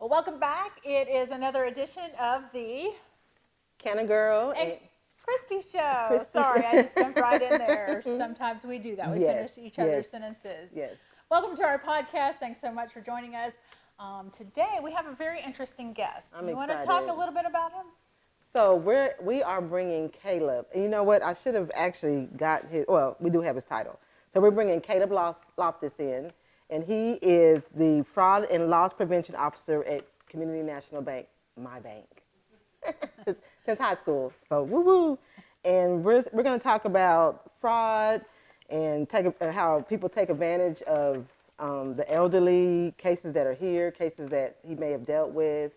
Well, welcome back. It is another edition of the Cana girl and Christy show. Christy. Sorry, I just jumped right in there. Sometimes we do that. We Yes, finish each yes, other's sentences. yes. Welcome to our podcast. Thanks so much for joining us. Today we have a very interesting guest. I'm you want to excited. talk a little bit about him? So we are bringing Caleb. And you know what? I should have actually got his. Well, we do have his title. So we're bringing Caleb Loftus in, and he is the Fraud and Loss Prevention Officer at Community National Bank, my bank, since high school. So woo woo. And we're going to talk about fraud and how people take advantage of the elderly, cases that are here, cases that he may have dealt with.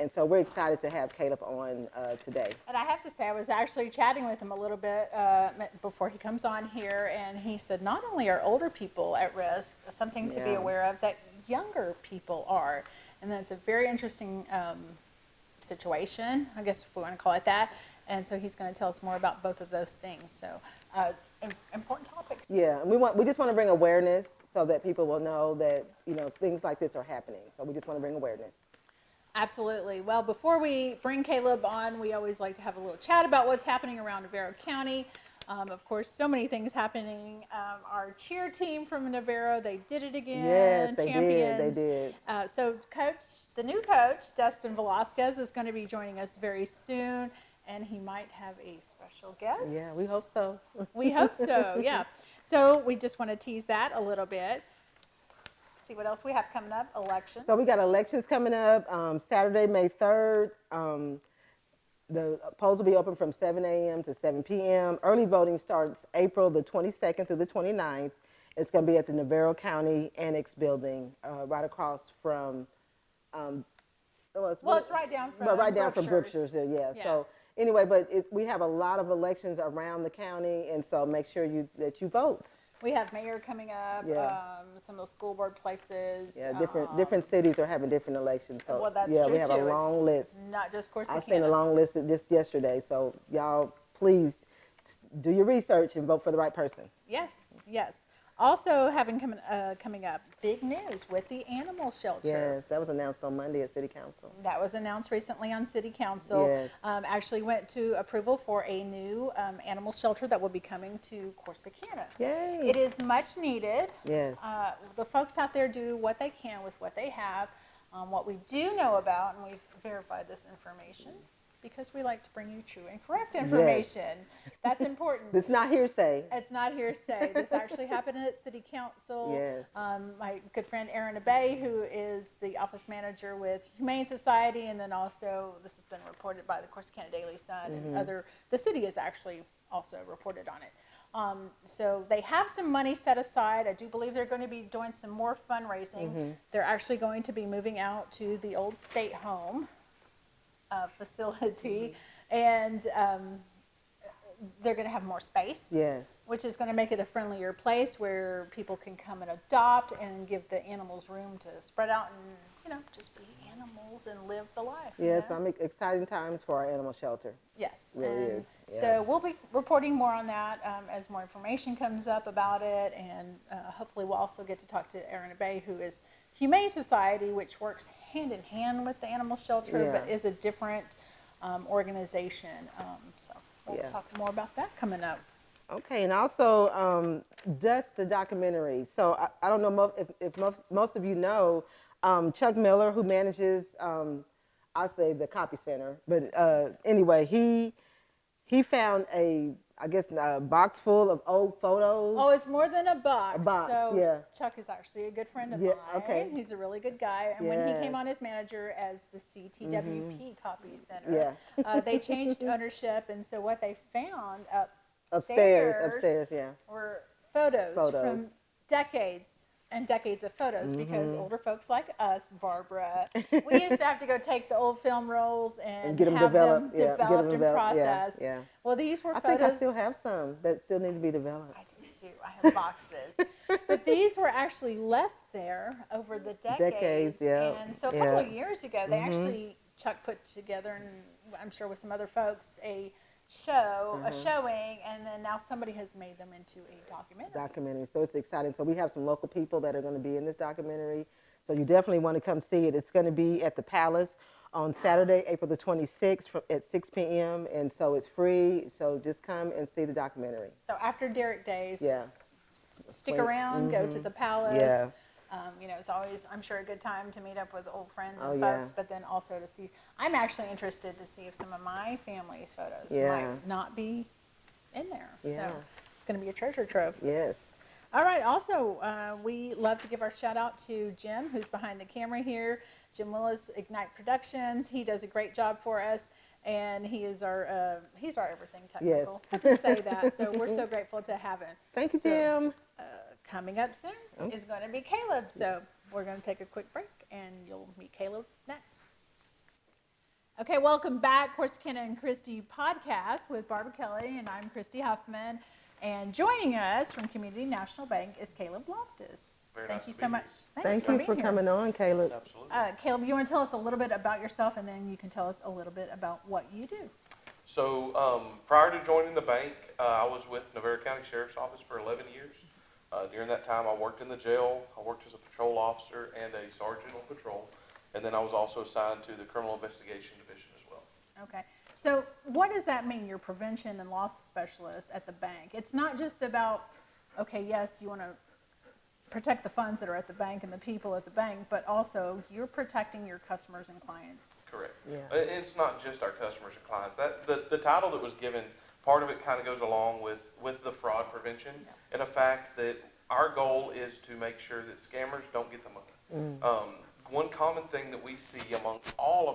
And so we're excited to have Caleb on today. And I have to say, I was actually chatting with him a little bit before he comes on here, and he said not only are older people at risk, something to be aware of, that younger people are. And that's a very interesting situation, I guess if we want to call it that. And so he's going to tell us more about both of those things. So important topics. Yeah, and we just want to bring awareness so that people will know that, you know, things like this are happening. So we just want to bring awareness. Absolutely. Well, before we bring Caleb on, we always like to have a little chat about what's happening around Navarro County. Of course, so many things happening. Our cheer team from Navarro, they did it again. Yes, they champions. did. They did. So the new coach, Dustin Velasquez, is going to be joining us very soon, and he might have a special guest. Yeah, we hope so. We hope so, yeah. So we just want to tease that a little bit. See what else we have coming up. Elections. So we got elections coming up Saturday, May 3rd. The polls will be open from 7 a.m. to 7 p.m. Early voting starts April the 22nd through the 29th. It's going to be at the Navarro County Annex Building, right across from. It's right down from Brookshire's. Yeah. So anyway, but we have a lot of elections around the county, and so make sure that you vote. We have mayor coming up, some of the school board places. Yeah, different cities are having different elections. So well, that's true we have too. a long list. Not just Corsicana. I've seen a long list just yesterday. So y'all, please do your research and vote for the right person. Yes, yes. Also coming up, big news with the animal shelter. Yes, that was announced on Monday at City Council. That was announced recently on City Council. Yes. Actually went to approval for a new animal shelter that will be coming to Corsicana. Yay. It is much needed. Yes. The folks out there do what they can with what they have. What we do know about, and we've verified this information, because we like to bring you true and correct information. Yes. That's important. It's not hearsay. It's not hearsay. This actually happened at City Council. Yes. My good friend Erin Abay, who is the office manager with Humane Society, and then also this has been reported by the Corsicana Daily Sun and the city has actually also reported on it. So they have some money set aside. I do believe they're going to be doing some more fundraising. They're actually going to be moving out to the old state home facility, and they're going to have more space. Yes. Which is going to make it a friendlier place where people can come and adopt and give the animals room to spread out and, you know, just be animals and live the life. Yes, I'm exciting times for our animal shelter. Yes. It really is. Yeah. So we'll be reporting more on that as more information comes up about it, and hopefully we'll also get to talk to Erin Abay, who is Humane Society, which works hand in hand with the animal shelter, but is a different organization. So we'll talk more about that coming up. Okay, and also Dust the documentary. So I don't know if most of you know Chuck Miller, who manages I'll say the copy center, but anyway, he found a box full of old photos. Oh, it's more than a box. A box, so Chuck is actually a good friend of mine. Okay. He's a really good guy. And when he came on as manager as the CTWP Copy Center, they changed ownership. And so what they found upstairs were photos from decades and decades of photos, because older folks like us, Barbara, we used to have to go take the old film rolls and get them have developed, them developed and processed. Yeah. Well, these were I photos. think I still have some that still need to be developed. I do too. I have boxes. But these were actually left there over the decades. And so a couple of years ago, they actually, Chuck put together, and I'm sure with some other folks, a showing, and then now somebody has made them into a documentary. So it's exciting. So we have some local people that are going to be in this documentary. So you definitely want to come see it. It's going to be at the Palace on Saturday, April the 26th at 6 p.m. And so it's free. So just come and see the documentary. So after Derek Days, Yeah. stick around, go to the Palace. Yeah. It's always, I'm sure, a good time to meet up with old friends and Oh, folks, yeah. but then also to see, I'm actually interested to see if some of my family's photos Yeah. might not be in there. Yeah. So it's going to be a treasure trove. Yes. All right. Also, we love to give our shout out to Jim, who's behind the camera here. Jim Willis, Ignite Productions. He does a great job for us, and he's our everything technical. Yes. I'll just say that. So we're so grateful to have him. Thank you, So, Jim. coming up soon is going to be Caleb. So we're going to take a quick break, and you'll meet Caleb next. Okay, welcome back, Cana and Christy podcast with Barbara Kelly, and I'm Christy Huffman. And joining us from Community National Bank is Caleb Loftus. Thank you so much. Thank you for coming on, Caleb. Absolutely. Caleb, you want to tell us a little bit about yourself, and then you can tell us a little bit about what you do. So prior to joining the bank, I was with Navarre County Sheriff's Office for 11 years. During that time, I worked in the jail. I worked as a patrol officer and a sergeant on patrol. And then I was also assigned to the Criminal Investigation Division as well. Okay. So what does that mean, your prevention and loss specialist at the bank? It's not just about, okay, yes, you want to protect the funds that are at the bank and the people at the bank, but also you're protecting your customers and clients. Correct. Yeah. And it's not just our customers and clients. The title that was given, part of it kind of goes along with the fraud prevention, and the fact that our goal is to make sure that scammers don't get the money. One common thing that we see among all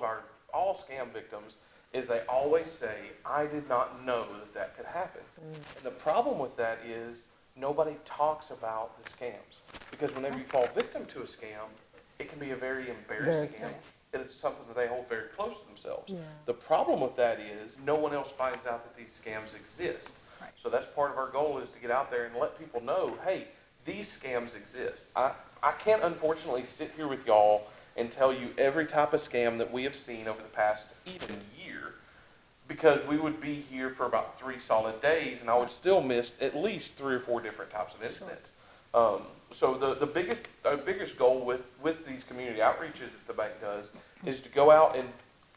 scam victims is they always say, I did not know that could happen. And the problem with that is nobody talks about the scams. Because whenever you fall victim to a scam, it can be a very embarrassing scam. It is something that they hold very close to themselves. Yeah. The problem with that is no one else finds out that these scams exist. Right. So that's part of our goal, is to get out there and let people know, hey, these scams exist. I can't unfortunately sit here with y'all and tell you every type of scam that we have seen over the past even year, because we would be here for about 3 solid days, and I would still miss at least 3 or 4 different types of incidents. So the biggest goal with these community outreaches that the bank does is to go out and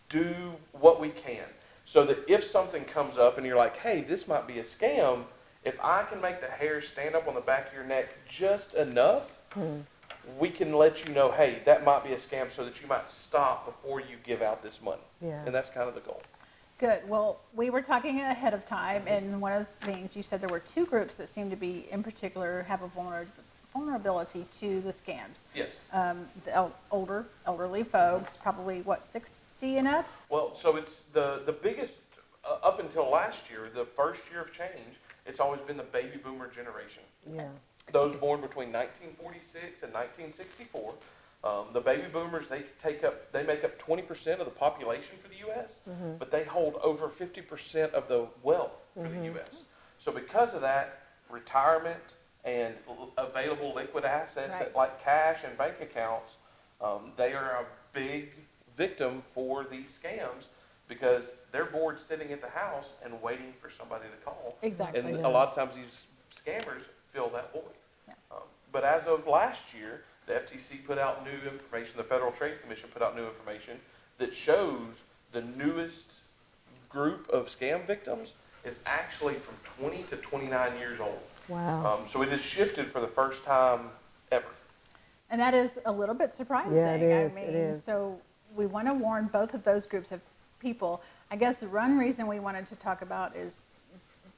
do what we can, so that if something comes up and you're like, hey, this might be a scam, if I can make the hair stand up on the back of your neck just enough, we can let you know, hey, that might be a scam, so that you might stop before you give out this money. Yeah. And that's kind of the goal. Good. Well, we were talking ahead of time, and one of the things you said, there were 2 groups that seem to be, in particular, have a vulnerability to the scams. Yes. The elderly folks, probably, 60 and up? Well, so it's the biggest, up until last year, the first year of change, it's always been the baby boomer generation. Yeah. Those born between 1946 and 1964. The baby boomers, they make up 20% of the population for the U.S., but they hold over 50% of the wealth for the U.S. So because of that, retirement and available liquid assets like cash and bank accounts, they are a big victim for these scams, because they're bored sitting at the house and waiting for somebody to call. Exactly. And a lot of times these scammers fill that void. Yeah. But as of last year, the FTC put out new information, the Federal Trade Commission put out new information that shows the newest group of scam victims is actually from 20 to 29 years old. Wow. So it has shifted for the first time ever. And that is a little bit surprising. Yeah, it is. I mean, It is. so we want to warn both of those groups of people. I guess the one reason we wanted to talk about is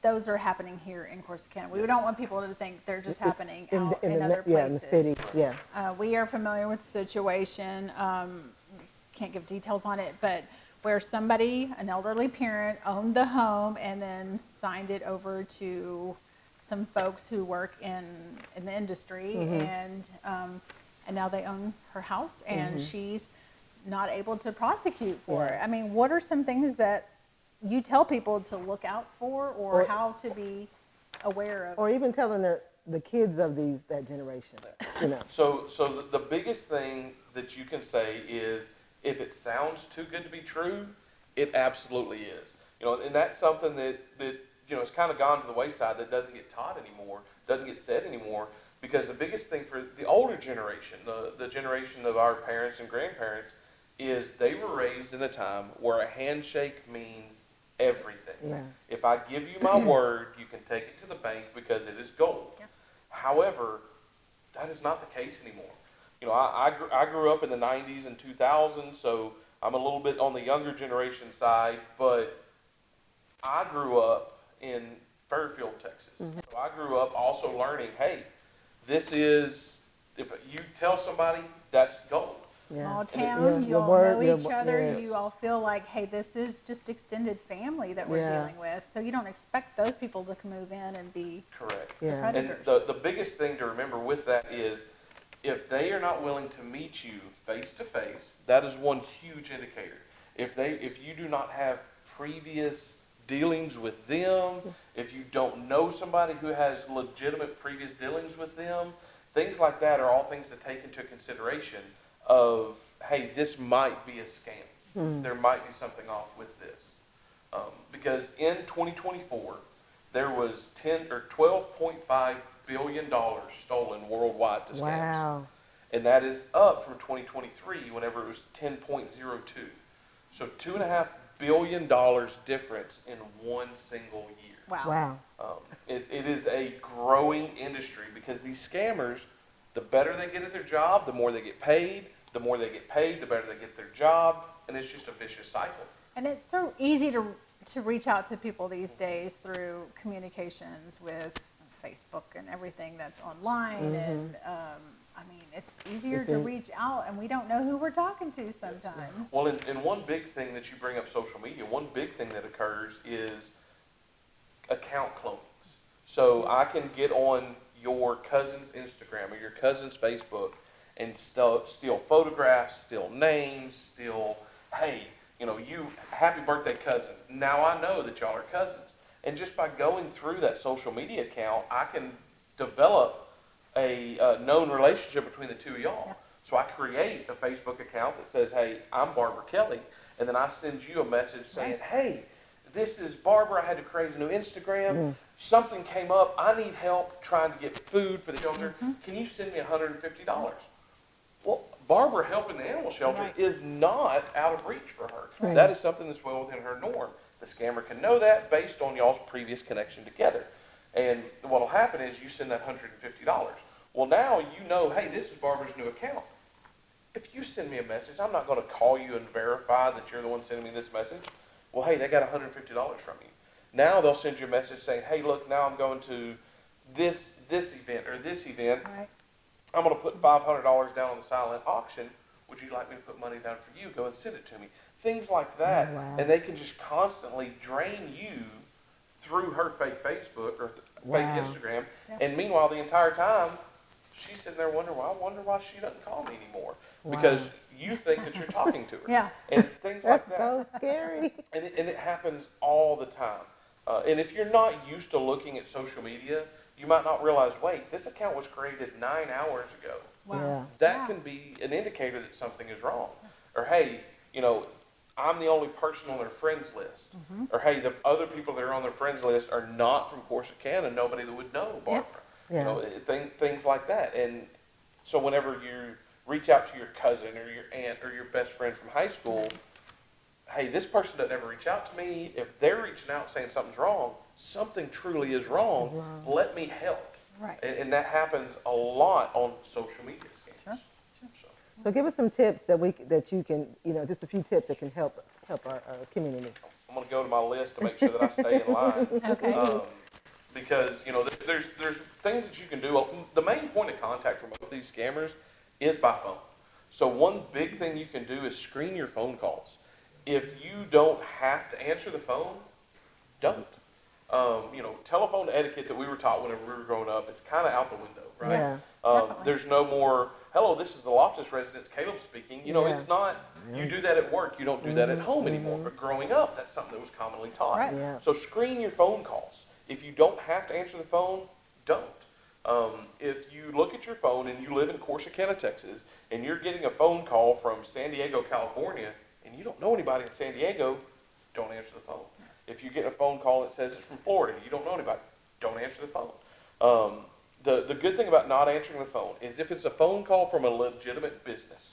those are happening here in Corsicana. We don't want people to think they're just happening out in other places. Yeah, in the city. Yeah. We are familiar with the situation. Can't give details on it, but where somebody, an elderly parent, owned the home and then signed it over to some folks who work in the industry, and now they own her house, and she's not able to prosecute for it. I mean, what are some things that you tell people to look out for, or how to be aware of? Or even telling the kids of that generation, you know. So the biggest thing that you can say is, if it sounds too good to be true, it absolutely is. And that's something that it's kind of gone to the wayside, that doesn't get taught anymore, doesn't get said anymore. Because the biggest thing for the older generation, the generation of our parents and grandparents, is they were raised in a time where a handshake means everything. Yeah. If I give you my word, you can take it to the bank because it is gold. Yeah. However, that is not the case anymore. You know, I grew up in the 90s and 2000s, so I'm a little bit on the younger generation side, but I grew up in Fairfield, Texas. So I grew up also learning, hey, this is, if you tell somebody, that's gold. Small Yeah. town, you Your all word- know your each wo- other, yes. you all feel like, hey, this is just extended family that we're Yeah. dealing with. So you don't expect those people to move in and be Correct. Yeah. And predators. the biggest thing to remember with that is if they are not willing to meet you face to face, that is one huge indicator. If you do not have previous dealings with them, if you don't know somebody who has legitimate previous dealings with them, things like that are all things to take into consideration of, hey, this might be a scam. There might be something off with this. Because in 2024, there was 10 or $12.5 billion stolen worldwide to scams. Wow. And that is up from 2023, whenever it was 10.02. So $2.5 billion difference in one single year. Wow. Wow. It is a growing industry because these scammers, the better they get at their job, the more they get paid. The more they get paid, the better they get their job, and it's just a vicious cycle. And it's so easy to reach out to people these days through communications with Facebook and everything that's online. And I mean, it's easier to reach out, and we don't know who we're talking to sometimes. Well, and one big thing that you bring up social media, one big thing that occurs is account clonings. So I can get on your cousin's Instagram or your cousin's Facebook and steal photographs, steal names, steal, hey, you know, you, happy birthday cousin. Now I know that y'all are cousins. And just by going through that social media account, I can develop a known relationship between the two of y'all. Yeah. So I create a Facebook account that says, hey, I'm Barbara Kelly. And then I send you a message saying, Right. hey, this is Barbara. I had to create a new Instagram. Something came up. I need help trying to get food for the shelter. Can you send me $150? Well, Barbara helping the animal shelter Right. is not out of reach for her. Right. That is something that's well within her norm. The scammer can know that based on y'all's previous connection together. And what will happen is you send that $150. Well, now you know, hey, this is Barbara's new account. If you send me a message, I'm not going to call you and verify that you're the one sending me this message. Well, hey, they got $150 from you. Now they'll send you a message saying, hey, look, now I'm going to this event or this event. Right. I'm going to put $500 down on the silent auction. Would you like me to put money down for you? Go and send it to me. Things like that. Oh, wow. And they can just constantly drain you through her fake Facebook or Wow. fake Instagram. Yeah. And meanwhile, the entire time, she's sitting there wondering, well, I wonder why she doesn't call me anymore. Because you think that you're talking to her. Yeah. And things like That's that. so scary. And it happens all the time. And if you're not used to looking at social media, you might not realize, wait, this account was created 9 hours ago. Wow. Yeah. That Yeah. can be an indicator that something is wrong. Or, hey, you know, I'm the only person on their friends list. Or, hey, the other people that are on their friends list are not from Cana, nobody that would know Barbara. Yeah. You know, things like that. And so whenever you reach out to your cousin or your aunt or your best friend from high school, hey, this person doesn't ever reach out to me. If they're reaching out saying something's wrong, something truly is wrong. Let me help. Right. And that happens a lot on social media scams. Sure. So, So give us some tips that you can, just a few tips that can help our community. I'm going to go to my list to make sure that I stay in line. Okay. Because, there's things that you can do. The main point of contact for most of these scammers is by phone. So one big thing you can do is screen your phone calls. If you don't have to answer the phone, don't. Telephone etiquette that we were taught whenever we were growing up, it's kind of out the window, right? Yeah. Definitely. There's no more, hello, this is the Loftus residence, Caleb speaking. Yeah. It's not, you do that at work, you don't do that at home anymore. But growing up, that's something that was commonly taught. Right. Yeah. So screen your phone calls. If you don't have to answer the phone, don't. If you look at your phone and you live in Cana, Texas, and you're getting a phone call from San Diego, California, and you don't know anybody in San Diego, don't answer the phone. If you get a phone call that says it's from Florida, you don't know anybody, don't answer the phone. The good thing about not answering the phone is if it's a phone call from a legitimate business,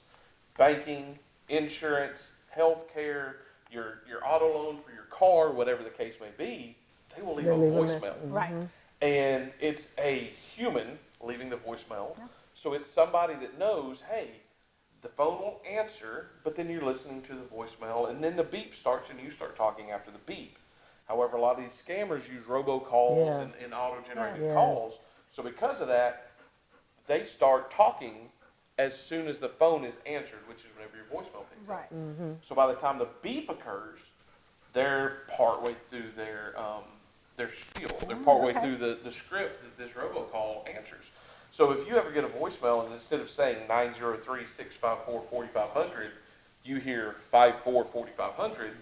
banking, insurance, healthcare, your auto loan for your car, whatever the case may be, they will leave a voicemail. Right. And it's a human leaving the voicemail. Yeah. So it's somebody that knows, hey, the phone won't answer, but then you're listening to the voicemail, and then the beep starts, and you start talking after the beep. However, a lot of these scammers use robocalls and auto-generated Yes. calls. So because of that, they start talking as soon as the phone is answered, which is whenever your voicemail picks up. Right. So by the time the beep occurs, they're partway through their spiel. They're partway okay. through the script that this robocall answers. So if you ever get a voicemail and instead of saying 903-654-4500, you hear 54-4500,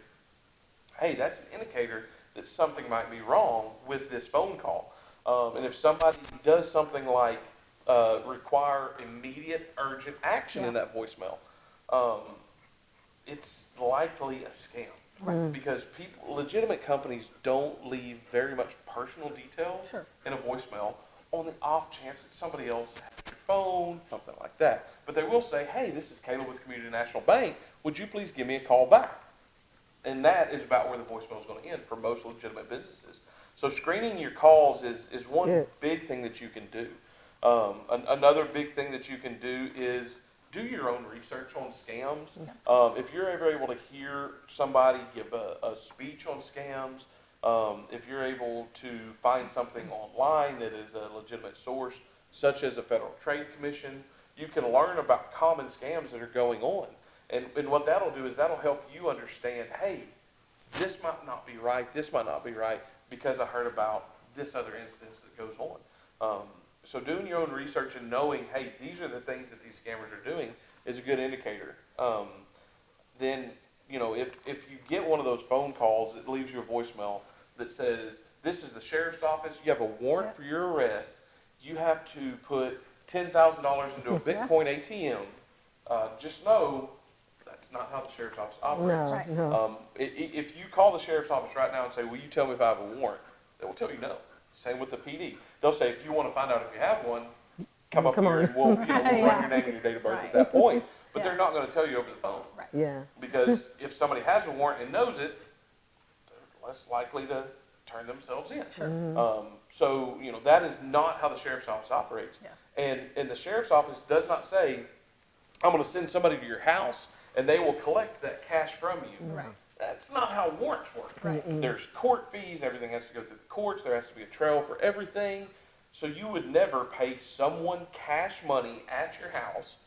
hey, that's an indicator that something might be wrong with this phone call. And if somebody does something like require immediate, urgent action in that voicemail, it's likely a scam. Right. Because legitimate companies don't leave very much personal details Sure. in a voicemail on the off chance that somebody else has your phone, something like that. But they will say, hey, this is Caleb with Community National Bank. Would you please give me a call back? And that is about where the voicemail is going to end for most legitimate businesses. So screening your calls is one big thing that you can do. Another big thing that you can do is do your own research on scams. If you're ever able to hear somebody give a speech on scams, if you're able to find something online that is a legitimate source, such as a Federal Trade Commission, you can learn about common scams that are going on. And what that'll do is that'll help you understand, hey, this might not be right, this might not be right, because I heard about this other instance that goes on. So doing your own research and knowing, hey, these are the things that these scammers are doing is a good indicator. Then, you know, if you get one of those phone calls that leaves you a voicemail that says, this is the sheriff's office, you have a warrant for your arrest, you have to put $10,000 into a Bitcoin ATM, just know that's not how the sheriff's office operates. Right. No. If you call the sheriff's office right now and say, will you tell me if I have a warrant, they will tell you no. Same with the PD. They'll say, if you want to find out if you have one, come up here and we'll run your name and your date of birth at that point. But they're not going to tell you over the phone. Right. Yeah. Because if somebody has a warrant and knows it, they're less likely to turn themselves in. So, you know, that is not how the sheriff's office operates. Yeah. And the sheriff's office does not say, I'm going to send somebody to your house and they will collect that cash from you. Right. That's not how warrants work. Right. There's court fees, everything has to go through the courts, there has to be a trail for everything. So you would never pay someone cash money at your house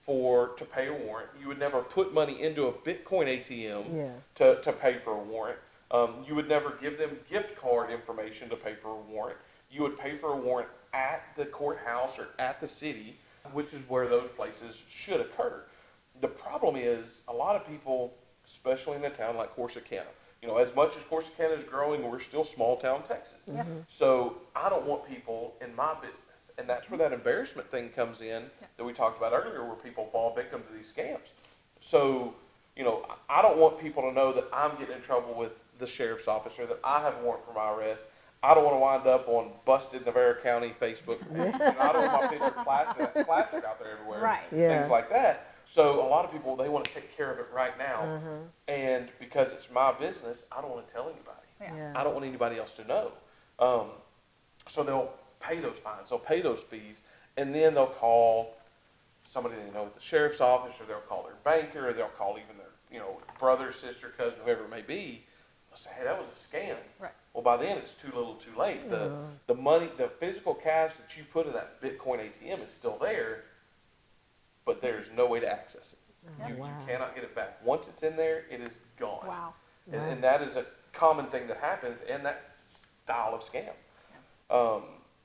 to pay a warrant. You would never put money into a Bitcoin ATM to pay for a warrant. You would never give them gift card information to pay for a warrant. You would pay for a warrant at the courthouse or at the city, which is where those places should occur. The problem is a lot of people, especially in a town like Cana, you know, as much as Cana is growing, we're still small town Texas. So I don't want people in my business. And that's where that embarrassment thing comes in that we talked about earlier, where people fall victim to these scams. So, you know, I don't want people to know that I'm getting in trouble with the sheriff's office or that I have a warrant for my arrest. I don't want to wind up on busted Navarro County Facebook page. You know, I don't want my picture plastered out there everywhere. Right. Things like that. So a lot of people, they want to take care of it right now. And because it's my business, I don't want to tell anybody. I don't want anybody else to know. So they'll pay those fines, they'll pay those fees, and then they'll call somebody they know at the sheriff's office, or they'll call their banker, or they'll call even their, you know, brother, sister, cousin, whoever it may be. They'll say, hey, that was a scam. Right. Well, by then it's too little too late. The money, the physical cash that you put in that Bitcoin ATM is still there, but there's no way to access it. You cannot get it back. Once it's in there, it is gone. Wow. And that is a common thing that happens in that style of scam.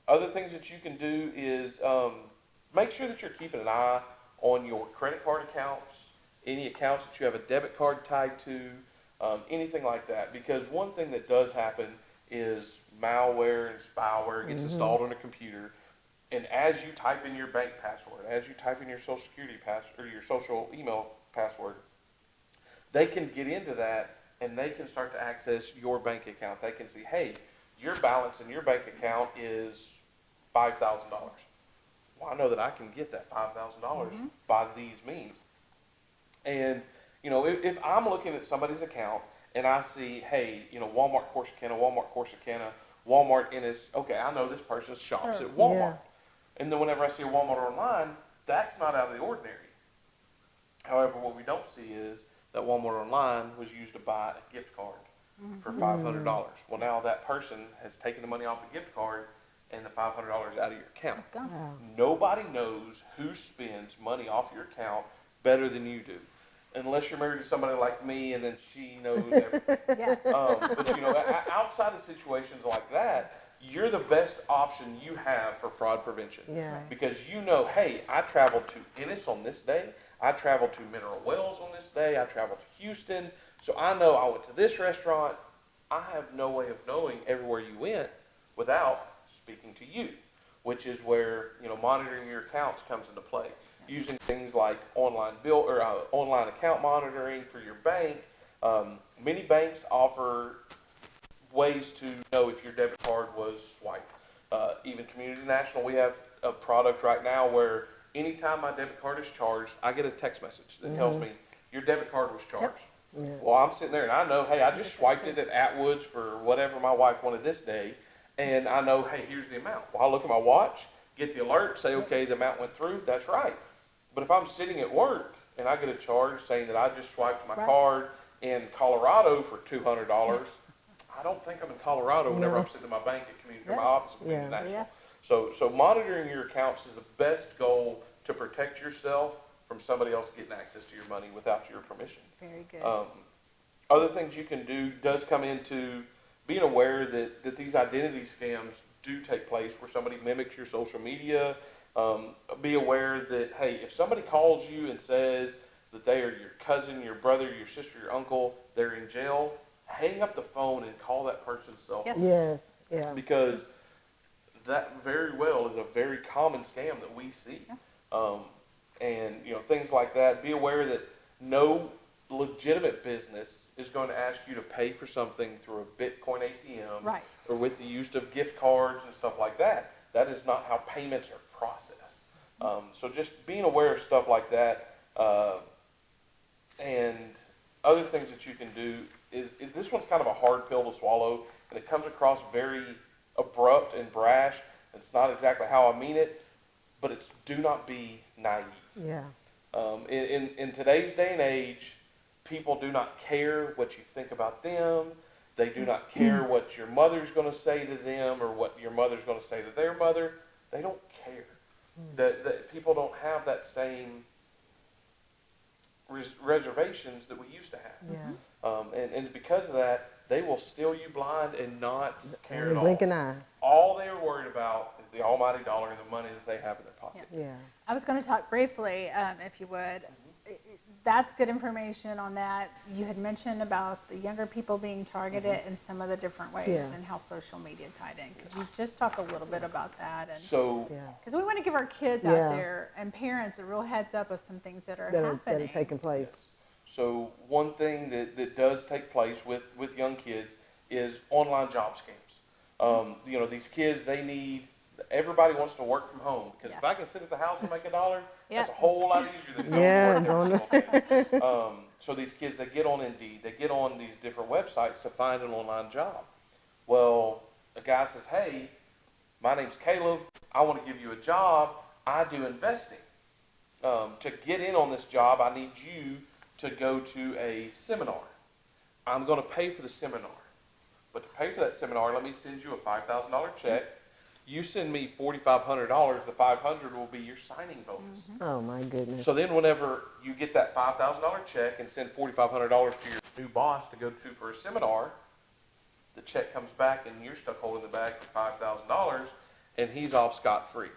Other things that you can do is make sure that you're keeping an eye on your credit card accounts, any accounts that you have a debit card tied to, anything like that. Because one thing that does happen is malware and spyware gets installed on a computer. And as you type in your bank password, as you type in your social security password, or your social email password, they can get into that and they can start to access your bank account. They can see, hey, your balance in your bank account is $5,000. Well, I know that I can get that $5,000 by these means. And, you know, if I'm looking at somebody's account and I see, hey, you know, Walmart Corsicana, Walmart Ennis, okay, I know this person shops Sure. at Walmart. Yeah. And then whenever I see a Walmart online, that's not out of the ordinary. However, what we don't see is that Walmart online was used to buy a gift card for $500. Well, now that person has taken the money off the gift card and the $500 out of your account. It's gone. Wow. Nobody knows who spends money off your account better than you do. Unless you're married to somebody like me and then she knows everything. Yeah. But you know, outside of situations like that, you're the best option you have for fraud prevention. Yeah. Right. Because you know, hey, I traveled to Ennis on this day. I traveled to Mineral Wells on this day. I traveled to Houston. So I know I went to this restaurant. I have no way of knowing everywhere you went without speaking to you, which is where, you know, monitoring your accounts comes into play. Using things like online account monitoring for your bank. Many banks offer ways to know if your debit card was swiped. Even Community National, we have a product right now where anytime my debit card is charged, I get a text message that tells me your debit card was charged. Yeah. Well, I'm sitting there and I know, hey, I just swiped it at Atwood's for whatever my wife wanted this day, and I know, hey, here's the amount. Well, I look at my watch, get the alert, say, okay, the amount went through, that's right. But if I'm sitting at work and I get a charge saying that I just swiped my card in Colorado for $200, I don't think I'm in Colorado whenever I'm sitting in my bank at Community, or my office at Community National. Yeah. So monitoring your accounts is the best goal to protect yourself from somebody else getting access to your money without your permission. Very good. Other things you can do does come into being aware that these identity scams do take place where somebody mimics your social media. Be aware that, hey, if somebody calls you and says that they are your cousin, your brother, your sister, your uncle, they're in jail, hang up the phone and call that person's cell phone. Yes. Yeah. Because that very well is a very common scam that we see. And, you know, things like that. Be aware that no legitimate business is going to ask you to pay for something through a Bitcoin ATM Right. or with the use of gift cards and stuff like that. That is not how payments are processed. So just being aware of stuff like that. And other things that you can do is this one's kind of a hard pill to swallow, and it comes across very abrupt and brash. It's not exactly how I mean it, but it's do not be naive. Yeah. In today's day and age, people do not care what you think about them. They do not care what your mother's going to say to them or what your mother's going to say to their mother. They don't care. That people don't have that same reservations that we used to have. Yeah. And because of that, they will steal you blind and not care at all. Blink an eye. All they are worried about is the almighty dollar and the money that they have in their pocket. Yeah. I was going to talk briefly, if you would. That's good information on that. You had mentioned about the younger people being targeted in some of the different ways and how social media tied in. Could you just talk a little bit about that? And So, because we want to give our kids out there and parents a real heads up of some things that are happening. That are taking place. yes. So one thing that does take place with young kids is online job scams. You know, these kids, everybody wants to work from home because if I can sit at the house and make $1, that's a whole lot easier than going to work every single day. So these kids, they get on Indeed, they get on these different websites to find an online job. Well, a guy says, hey, my name's Caleb, I want to give you a job, I do investing. To get in on this job, I need you to go to a seminar. I'm going to pay for the seminar. But to pay for that seminar, let me send you a $5,000 check. You send me $4,500, the $500 will be your signing bonus. Oh my goodness. So then whenever you get that $5,000 check and send $4,500 to your new boss to go to for a seminar, the check comes back and you're stuck holding the bag for $5,000 and he's off scot-free.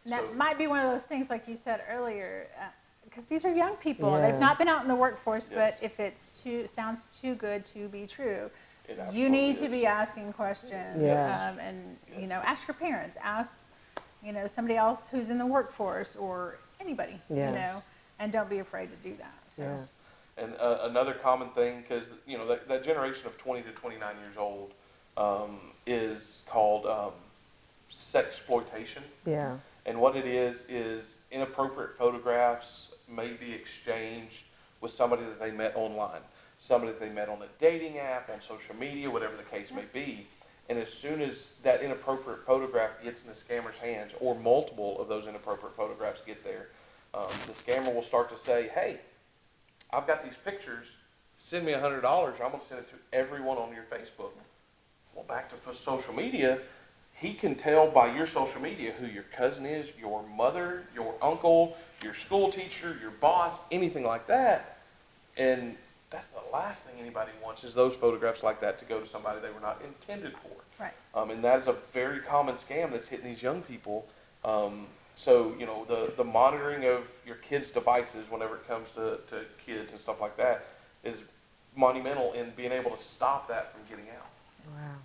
That might be one of those things, like you said earlier, because these are young people. Yeah. They've not been out in the workforce, Yes. but if it's sounds too good to be true, It you absolutely need to is. be asking questions. Yes. And, Yes. you know, ask your parents, ask, you know, somebody else who's in the workforce or anybody, Yes. you know, and don't be afraid to do that. So. Yeah. And another common thing, because, you know, that generation of 20 to 29 years old is called sexploitation. Yeah. And what it is inappropriate photographs may be exchanged with somebody that they met online, somebody that they met on a dating app, on social media, whatever the case may be. And as soon as that inappropriate photograph gets in the scammer's hands, or multiple of those inappropriate photographs get there, the scammer will start to say, hey, I've got these pictures, send me $100, I'm going to send it to everyone on your Facebook. Well, back to social media, he can tell by your social media who your cousin is, your mother, your uncle, your school teacher, your boss, anything like that. And that's the last thing anybody wants, is those photographs like that to go to somebody they were not intended for. Right. And that is a very common scam that's hitting these young people. So, you know, the monitoring of your kids' devices whenever it comes to kids and stuff like that is monumental in being able to stop that from getting out. Wow.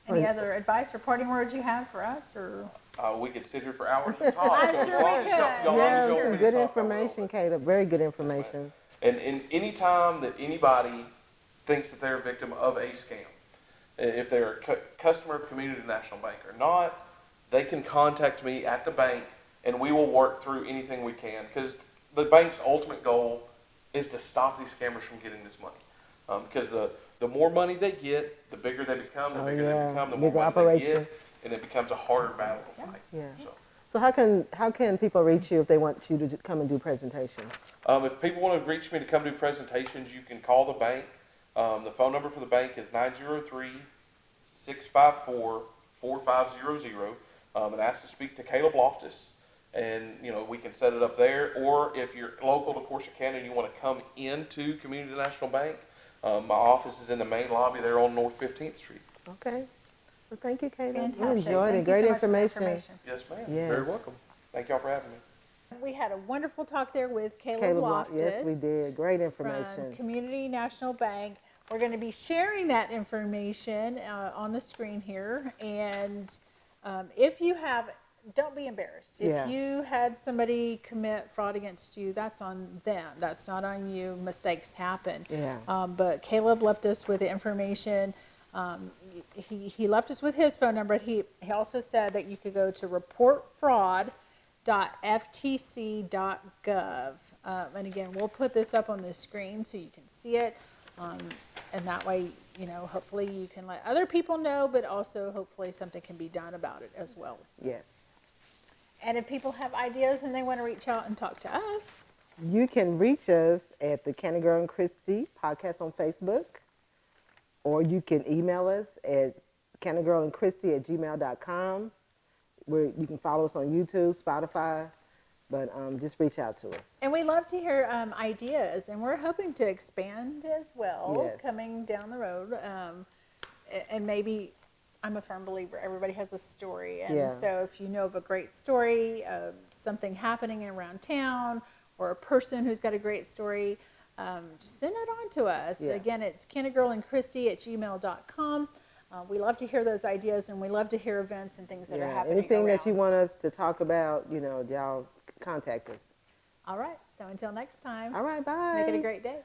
Any other advice or parting words you have for us, or? We could sit here for hours and talk. I'm So sure as long we as could. y'all Yeah, feel some free to good talk, I will. information, Caleb. Very good information. And any time that anybody thinks that they're a victim of a scam, if they're a customer of Community National Bank or not, they can contact me at the bank, and we will work through anything we can. Because the bank's ultimate goal is to stop these scammers from getting this money. Because the more money they get, the bigger they become, the bigger they become, the more Bigger money operation. they get, and it becomes a harder battle to fight. Yeah. So. So how can people reach you if they want you to come and do presentations? If people want to reach me to come do presentations, you can call the bank. The phone number for the bank is 903-654-4500, and ask to speak to Caleb Loftus. And, you know, we can set it up there. Or if you're local to Corsicana and you want to come into Community National Bank, my office is in the main lobby there on North 15th Street. Okay. Well, thank you, Caleb. Fantastic. We enjoyed it. Thank you Great so much for the information. Yes, ma'am. Yes. You're very welcome. Thank y'all for having me. We had a wonderful talk there with Caleb Loftus. Yes, we did. Great From information. Community National Bank. We're going to be sharing that information on the screen here. And if you have, don't be embarrassed. Yeah. If you had somebody commit fraud against you, that's on them. That's not on you. Mistakes happen. Yeah. But Caleb left us with the information. He left us with his phone number. He also said that you could go to reportfraud.ftc.gov. And again, we'll put this up on the screen so you can see it. And that way, you know, hopefully you can let other people know, but also hopefully something can be done about it as well. Yes. And if people have ideas and they want to reach out and talk to us, You can reach us at the Cana Girl and Christy podcast on Facebook, or you can email us at canagirlandchristy@gmail.com, where you can follow us on YouTube, Spotify, but just reach out to us. and we love to hear ideas, and we're hoping to expand as well Yes. coming down the road. And maybe, I'm a firm believer, everybody has a story. And Yeah. so if you know of a great story of something happening around town, or a person who's got a great story, send it on to us. Yeah. Again, it's canagirlandchristy@gmail.com. We love to hear those ideas, and we love to hear events and things that are happening Anything around. that you want us to talk about, you know, y'all contact us. All right, so until next time, All right, bye. make it a great day.